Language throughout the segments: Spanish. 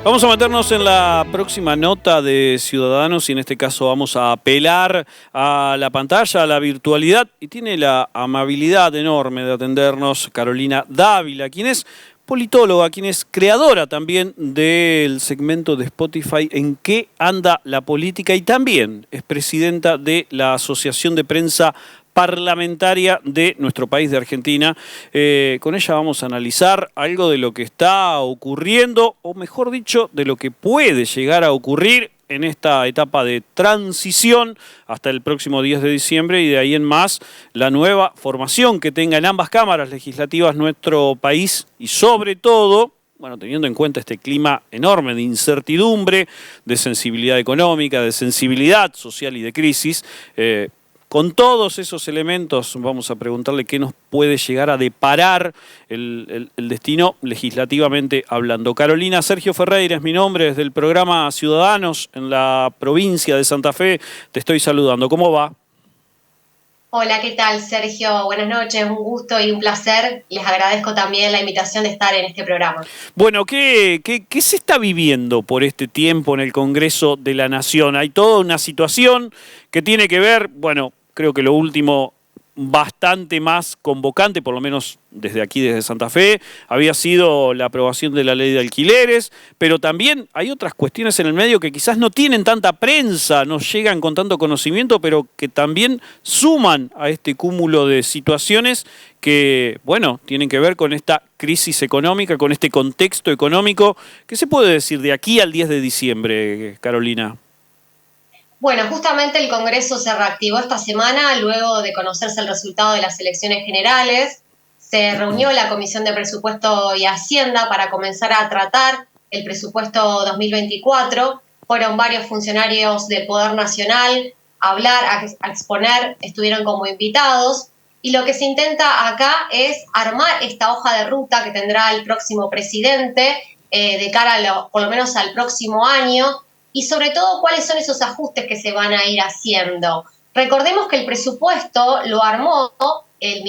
Vamos a meternos en la próxima nota de Ciudadanos y en este caso vamos a apelar a la pantalla, a la virtualidad, y tiene la amabilidad enorme de atendernos Carolina Dávila, quien es politóloga, quien es creadora también del segmento de Spotify En qué anda la política, y también es presidenta de la Asociación de Prensa Parlamentaria de nuestro país, de Argentina. Con ella vamos a analizar algo de lo que está ocurriendo, o mejor dicho, de lo que puede llegar a ocurrir en esta etapa de transición hasta el próximo 10 de diciembre y de ahí en más la nueva formación que tenga en ambas cámaras legislativas nuestro país, y sobre todo, bueno, teniendo en cuenta este clima enorme de incertidumbre, de sensibilidad económica, de sensibilidad social y de crisis. Con todos esos elementos vamos a preguntarle qué nos puede llegar a deparar el destino legislativamente hablando. Carolina, Sergio Ferreira es mi nombre, desde el programa Ciudadanos en la provincia de Santa Fe. Te estoy saludando. ¿Cómo va? Hola, ¿qué tal, Sergio? Buenas noches, un gusto y un placer. Les agradezco también la invitación de estar en este programa. Bueno, ¿qué se está viviendo por este tiempo en el Congreso de la Nación? Hay toda una situación que tiene que ver, bueno, creo que lo último bastante más convocante, por lo menos desde aquí, desde Santa Fe, había sido la aprobación de la ley de alquileres, pero también hay otras cuestiones en el medio que quizás no tienen tanta prensa, no llegan con tanto conocimiento, pero que también suman a este cúmulo de situaciones que, bueno, tienen que ver con esta crisis económica, con este contexto económico. ¿Qué se puede decir de aquí al 10 de diciembre, Carolina? Bueno, justamente el Congreso se reactivó esta semana luego de conocerse el resultado de las elecciones generales. Se reunió la Comisión de Presupuesto y Hacienda para comenzar a tratar el presupuesto 2024. Fueron varios funcionarios del Poder Nacional a hablar, a exponer, estuvieron como invitados. Y lo que se intenta acá es armar esta hoja de ruta que tendrá el próximo presidente de cara por lo menos al próximo año, y sobre todo cuáles son esos ajustes que se van a ir haciendo. Recordemos que el presupuesto lo armó el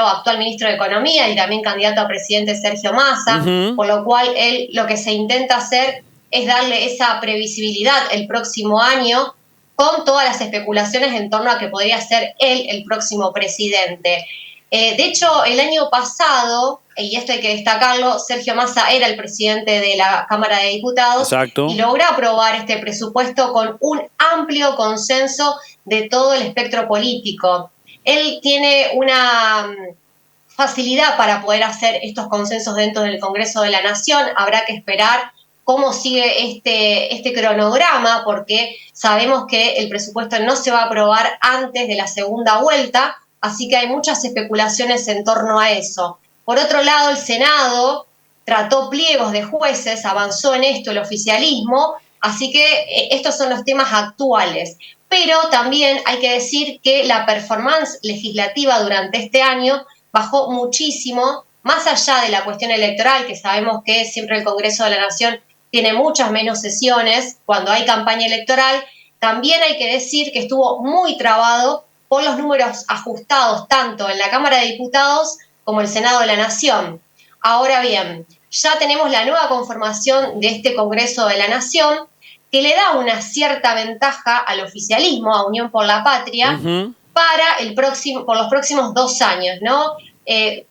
actual ministro de Economía y también candidato a presidente, Sergio Massa, por lo cual él lo que se intenta hacer es darle esa previsibilidad el próximo año, con todas las especulaciones en torno a que podría ser él el próximo presidente. De hecho, el año pasado, y esto hay que destacarlo, Sergio Massa era el presidente de la Cámara de Diputados. Exacto. Y logró aprobar este presupuesto con un amplio consenso de todo el espectro político. Él tiene una facilidad para poder hacer estos consensos dentro del Congreso de la Nación. Habrá que esperar cómo sigue este cronograma, porque sabemos que el presupuesto no se va a aprobar antes de la segunda vuelta, así que hay muchas especulaciones en torno a eso. Por otro lado, el Senado trató pliegos de jueces, avanzó en esto el oficialismo, así que estos son los temas actuales. Pero también hay que decir que la performance legislativa durante este año bajó muchísimo, más allá de la cuestión electoral, que sabemos que siempre el Congreso de la Nación tiene muchas menos sesiones cuando hay campaña electoral. También hay que decir que estuvo muy trabado por los números ajustados tanto en la Cámara de Diputados como el Senado de la Nación. Ahora bien, ya tenemos la nueva conformación de este Congreso de la Nación, que le da una cierta ventaja al oficialismo, a Unión por la Patria, por los próximos 2 años, ¿no?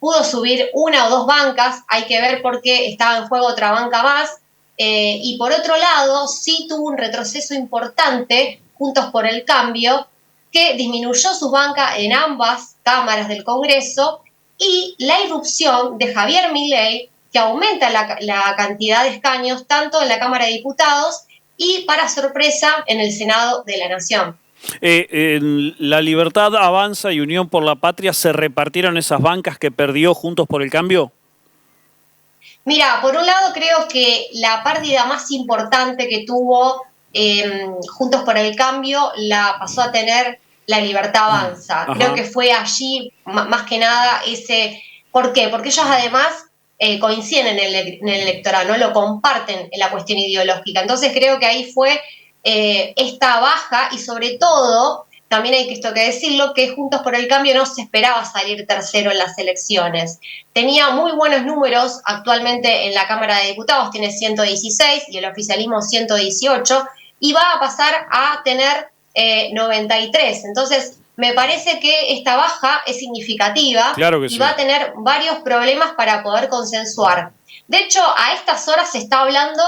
Pudo subir 1 o 2 bancas, hay que ver por qué estaba en juego otra banca más, y por otro lado, sí tuvo un retroceso importante, Juntos por el Cambio, que disminuyó su banca en ambas cámaras del Congreso, y la irrupción de Javier Milei, que aumenta la cantidad de escaños tanto en la Cámara de Diputados y, para sorpresa, en el Senado de la Nación. ¿La Libertad Avanza y Unión por la Patria se repartieron esas bancas que perdió Juntos por el Cambio? Mira, por un lado creo que la pérdida más importante que tuvo Juntos por el Cambio la pasó a tener la Libertad Avanza. Ajá. Creo que fue allí más que nada ese... ¿Por qué? Porque ellos además coinciden en el electorado, ¿no? Lo comparten en la cuestión ideológica. Entonces creo que ahí fue esta baja, y sobre todo también hay esto que decirlo, que Juntos por el Cambio no se esperaba salir tercero en las elecciones. Tenía muy buenos números actualmente en la Cámara de Diputados, tiene 116 y el oficialismo 118, y va a pasar a tener 93. Entonces, me parece que esta baja es significativa Claro que y sí. va a tener varios problemas para poder consensuar. De hecho, a estas horas se está hablando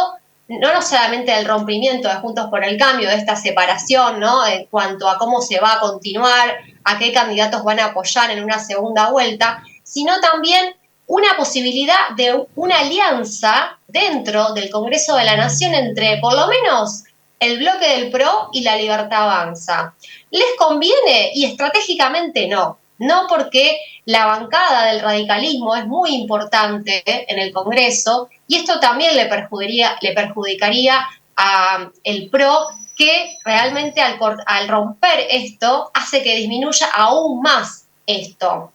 no solamente del rompimiento de Juntos por el Cambio, de esta separación, ¿no? En cuanto a cómo se va a continuar, a qué candidatos van a apoyar en una segunda vuelta, sino también una posibilidad de una alianza dentro del Congreso de la Nación entre, por lo menos, el bloque del PRO y la Libertad Avanza. ¿Les conviene? Y estratégicamente no. No, porque la bancada del radicalismo es muy importante en el Congreso y esto también le perjudicaría al PRO, que realmente al romper esto hace que disminuya aún más esto.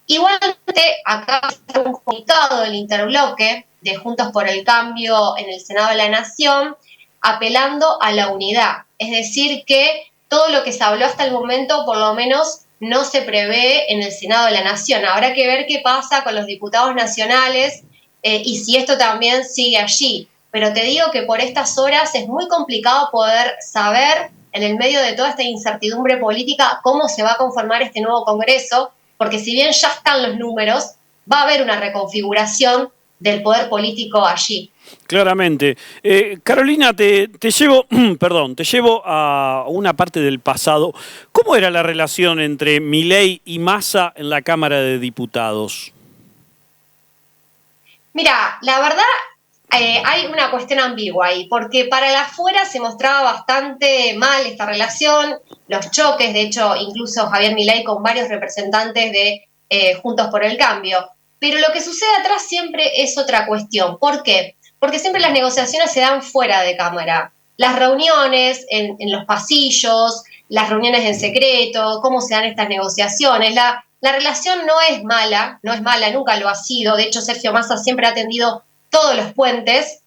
Igualmente, acá está un comunicado del interbloque de Juntos por el Cambio en el Senado de la Nación apelando a la unidad. Es decir, que todo lo que se habló hasta el momento, por lo menos, no se prevé en el Senado de la Nación. Habrá que ver qué pasa con los diputados nacionales y si esto también sigue allí. Pero te digo que por estas horas es muy complicado poder saber, en el medio de toda esta incertidumbre política, cómo se va a conformar este nuevo Congreso, porque si bien ya están los números, va a haber una reconfiguración del poder político allí. Claramente. Carolina, te llevo, perdón, te llevo a una parte del pasado. ¿Cómo era la relación entre Milei y Massa en la Cámara de Diputados? Mira, la verdad hay una cuestión ambigua ahí, porque para la afuera se mostraba bastante mal esta relación, los choques, de hecho, incluso Javier Milei con varios representantes de Juntos por el Cambio. Pero lo que sucede atrás siempre es otra cuestión. ¿Por qué? Porque siempre las negociaciones se dan fuera de cámara. Las reuniones en los pasillos, las reuniones en secreto, cómo se dan estas negociaciones. La relación no es mala, nunca lo ha sido. De hecho, Sergio Massa siempre ha tendido todos los puentes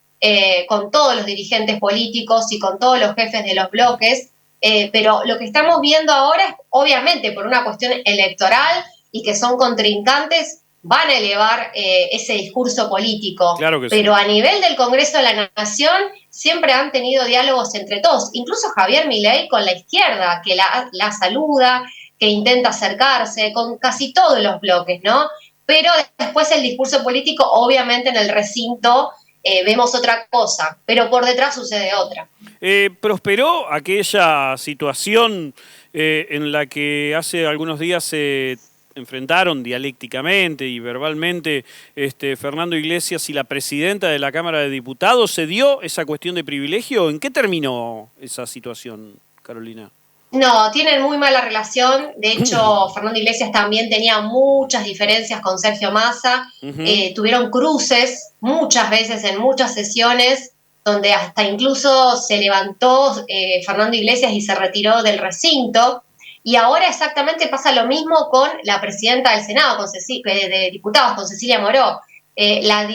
con todos los dirigentes políticos y con todos los jefes de los bloques, pero lo que estamos viendo ahora es, obviamente, por una cuestión electoral y que son contrincantes, van a elevar ese discurso político. Claro que sí. Pero a nivel del Congreso de la Nación siempre han tenido diálogos entre todos, incluso Javier Milei con la izquierda, que la saluda, que intenta acercarse, con casi todos los bloques, ¿no? Pero después el discurso político, obviamente en el recinto vemos otra cosa, pero por detrás sucede otra. ¿Prosperó aquella situación en la que hace algunos días se enfrentaron dialécticamente y verbalmente Fernando Iglesias y la presidenta de la Cámara de Diputados? ¿Se dio esa cuestión de privilegio? ¿En qué terminó esa situación, Carolina? No, tienen muy mala relación. De hecho, Fernando Iglesias también tenía muchas diferencias con Sergio Massa. Tuvieron cruces muchas veces en muchas sesiones, donde hasta incluso se levantó Fernando Iglesias y se retiró del recinto. Y ahora exactamente pasa lo mismo con la presidenta del Senado, de Diputados, con Cecilia Moró. La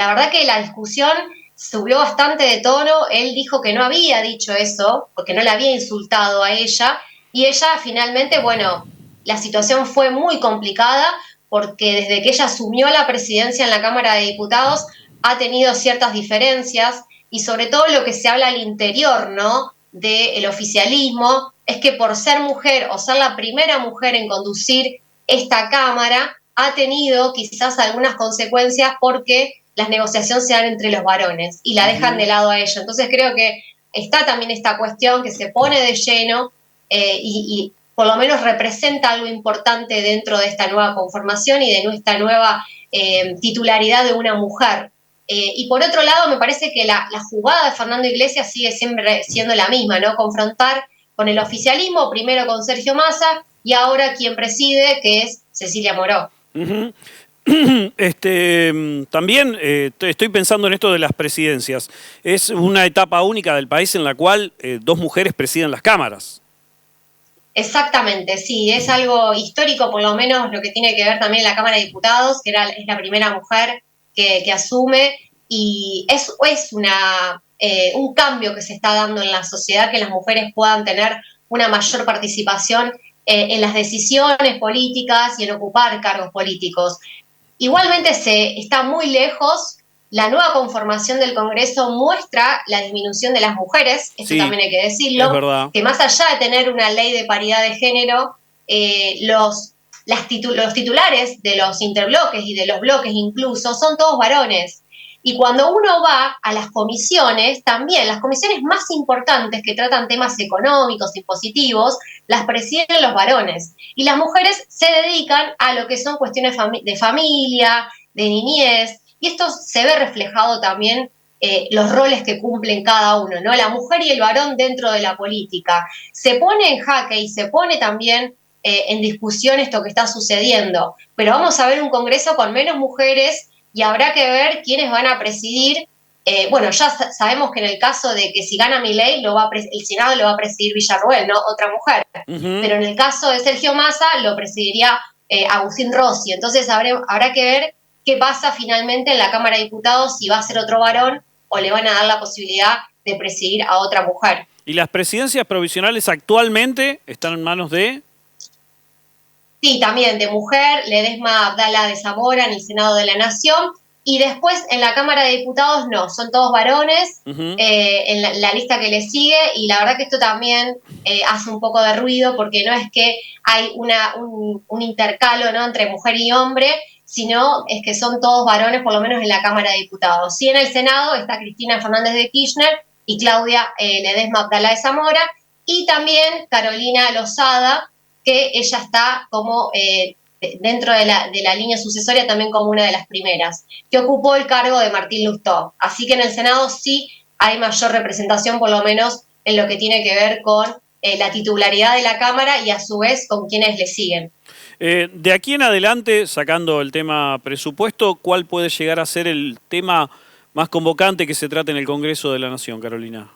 verdad que la discusión subió bastante de tono. Él dijo que no había dicho eso, porque no le había insultado a ella, y ella finalmente, bueno, la situación fue muy complicada porque desde que ella asumió la presidencia en la Cámara de Diputados ha tenido ciertas diferencias y sobre todo lo que se habla al interior, ¿no?, del oficialismo, es que por ser mujer o ser la primera mujer en conducir esta Cámara ha tenido quizás algunas consecuencias porque las negociaciones se dan entre los varones y la dejan de lado a ella. Entonces creo que está también esta cuestión que se pone de lleno y por lo menos representa algo importante dentro de esta nueva conformación y de nuestra nueva titularidad de una mujer. Y por otro lado, me parece que la jugada de Fernando Iglesias sigue siempre siendo la misma, ¿no? Confrontar con el oficialismo, primero con Sergio Massa y ahora quien preside, que es Cecilia Moró. También estoy pensando en esto de las presidencias. Es una etapa única del país en la cual dos mujeres presiden las cámaras. Exactamente, sí, es algo histórico, por lo menos lo que tiene que ver también la Cámara de Diputados, que es la primera mujer que asume, y es un cambio que se está dando en la sociedad, que las mujeres puedan tener una mayor participación en las decisiones políticas y en ocupar cargos políticos. Igualmente está muy lejos. La nueva conformación del Congreso muestra la disminución de las mujeres, esto Sí, también hay que es decirlo, verdad. que más allá de tener una ley de paridad de género, los titulares de los interbloques y de los bloques incluso son todos varones. Y cuando uno va a las comisiones, también las comisiones más importantes que tratan temas económicos, impositivos, las presiden los varones. Y las mujeres se dedican a lo que son cuestiones de familia, de niñez, y esto se ve reflejado también los roles que cumplen cada uno, ¿no? La mujer y el varón dentro de la política. Se pone en jaque y se pone también en discusión esto que está sucediendo, pero vamos a ver un Congreso con menos mujeres y habrá que ver quiénes van a presidir. Bueno, ya sabemos que en el caso de que si gana Milei, el Senado lo va a presidir Villarroel, ¿no? Otra mujer. Pero en el caso de Sergio Massa, lo presidiría Agustín Rossi. Entonces habrá que ver qué pasa finalmente en la Cámara de Diputados, si va a ser otro varón o le van a dar la posibilidad de presidir a otra mujer. ¿Y las presidencias provisionales actualmente están en manos de...? Sí, también de mujer, Ledesma Abdala de Zamora en el Senado de la Nación, y después en la Cámara de Diputados no, son todos varones en la lista que le sigue, y la verdad que esto también hace un poco de ruido, porque no es que hay un intercalo, ¿no?, entre mujer y hombre, sino es que son todos varones, por lo menos en la Cámara de Diputados. Sí, en el Senado está Cristina Fernández de Kirchner y Claudia Ledesma Abdala de Zamora, y también Carolina Lozada, que ella está como dentro de la línea sucesoria también como una de las primeras, que ocupó el cargo de Martín Lustó. Así que en el Senado sí hay mayor representación, por lo menos en lo que tiene que ver con la titularidad de la Cámara y a su vez con quienes le siguen. De aquí en adelante, sacando el tema presupuesto, ¿cuál puede llegar a ser el tema más convocante que se trate en el Congreso de la Nación, Carolina?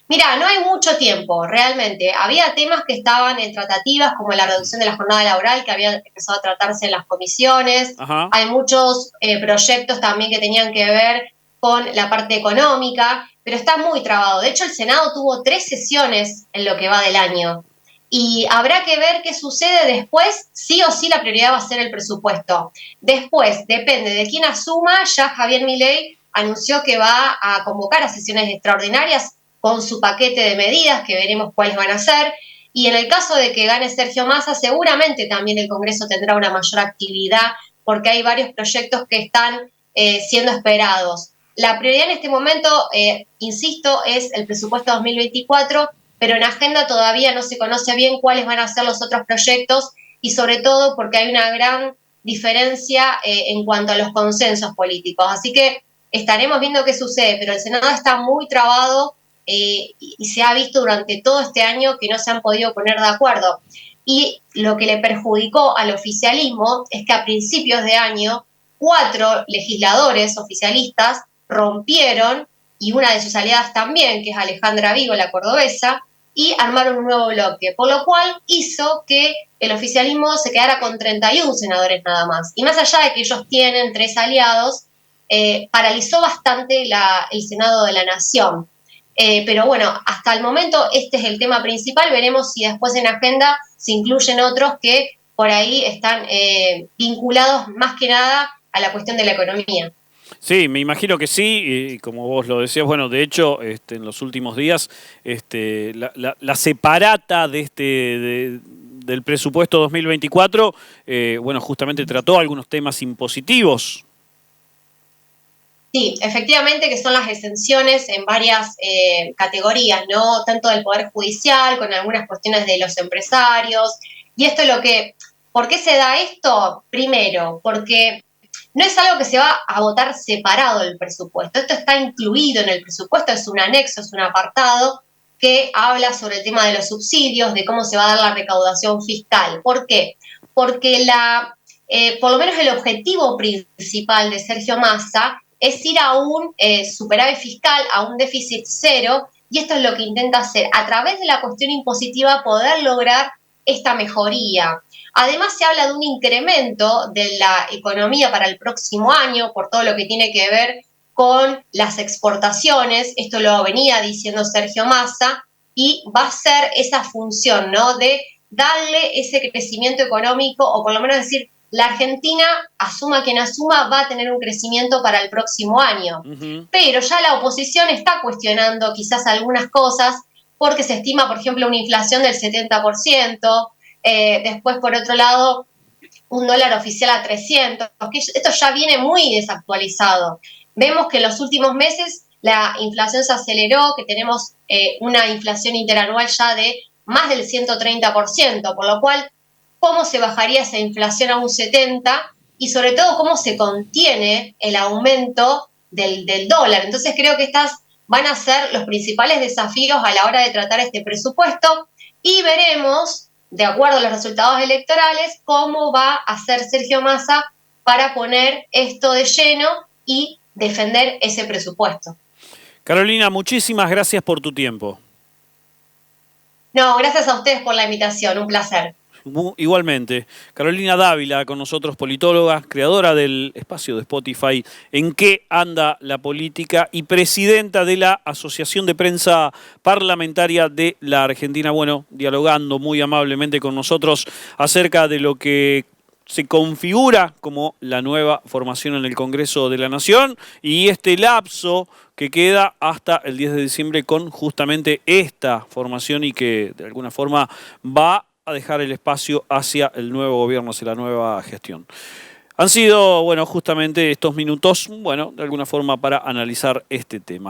Mira, no hay mucho tiempo, realmente. Había temas que estaban en tratativas, como la reducción de la jornada laboral, que había empezado a tratarse en las comisiones. Ajá. Hay muchos proyectos también que tenían que ver con la parte económica, pero está muy trabado. De hecho, el Senado tuvo 3 sesiones en lo que va del año. Y habrá que ver qué sucede después. Sí o sí la prioridad va a ser el presupuesto. Después, depende de quién asuma. Ya Javier Milei anunció que va a convocar a sesiones extraordinarias con su paquete de medidas, que veremos cuáles van a ser. Y en el caso de que gane Sergio Massa, seguramente también el Congreso tendrá una mayor actividad, porque hay varios proyectos que están siendo esperados. La prioridad en este momento, insisto, es el presupuesto 2024, pero en agenda todavía no se conoce bien cuáles van a ser los otros proyectos, y sobre todo porque hay una gran diferencia en cuanto a los consensos políticos. Así que estaremos viendo qué sucede, pero el Senado está muy trabado y se ha visto durante todo este año que no se han podido poner de acuerdo. Y lo que le perjudicó al oficialismo es que a principios de año 4 legisladores oficialistas rompieron, y una de sus aliadas también, que es Alejandra Vigo, la cordobesa, y armaron un nuevo bloque, por lo cual hizo que el oficialismo se quedara con 31 senadores nada más. Y más allá de que ellos tienen 3 aliados, paralizó bastante el Senado de la Nación. Pero bueno, hasta el momento este es el tema principal. Veremos si después en agenda se incluyen otros que por ahí están vinculados más que nada a la cuestión de la economía. Sí, me imagino que sí, y como vos lo decías, bueno, de hecho, en los últimos días, la separata del presupuesto 2024, bueno, justamente trató algunos temas impositivos. Sí, efectivamente que son las exenciones en varias categorías, ¿no? Tanto del Poder Judicial, con algunas cuestiones de los empresarios. Y esto es lo que, ¿por qué se da esto? Primero, porque no es algo que se va a votar separado del presupuesto. Esto está incluido en el presupuesto, es un anexo, es un apartado que habla sobre el tema de los subsidios, de cómo se va a dar la recaudación fiscal. ¿Por qué? Porque por lo menos el objetivo principal de Sergio Massa es ir a un superávit fiscal, a un déficit cero, y esto es lo que intenta hacer, a través de la cuestión impositiva, poder lograr esta mejoría. Además, se habla de un incremento de la economía para el próximo año, por todo lo que tiene que ver con las exportaciones. Esto lo venía diciendo Sergio Massa, y va a ser esa función, ¿no? De darle ese crecimiento económico, o por lo menos decir, la Argentina, asuma quien asuma, va a tener un crecimiento para el próximo año. Pero ya la oposición está cuestionando quizás algunas cosas, porque se estima, por ejemplo, una inflación del 70%, después, por otro lado, un dólar oficial a 300, que esto ya viene muy desactualizado. Vemos que en los últimos meses la inflación se aceleró, que tenemos una inflación interanual ya de más del 130%, por lo cual, ¿cómo se bajaría esa inflación a un 70%? Y sobre todo, ¿cómo se contiene el aumento del dólar? Entonces creo que estas van a ser los principales desafíos a la hora de tratar este presupuesto y veremos, de acuerdo a los resultados electorales, cómo va a hacer Sergio Massa para poner esto de lleno y defender ese presupuesto. Carolina, muchísimas gracias por tu tiempo. No, gracias a ustedes por la invitación, un placer. Igualmente, Carolina Dávila con nosotros, politóloga, creadora del espacio de Spotify ¿En qué anda la política? Y presidenta de la Asociación de Prensa Parlamentaria de la Argentina. Bueno, dialogando muy amablemente con nosotros acerca de lo que se configura como la nueva formación en el Congreso de la Nación y este lapso que queda hasta el 10 de diciembre con justamente esta formación y que de alguna forma va a dejar el espacio hacia el nuevo gobierno, hacia la nueva gestión. Han sido, bueno, justamente estos minutos, bueno, de alguna forma para analizar este tema.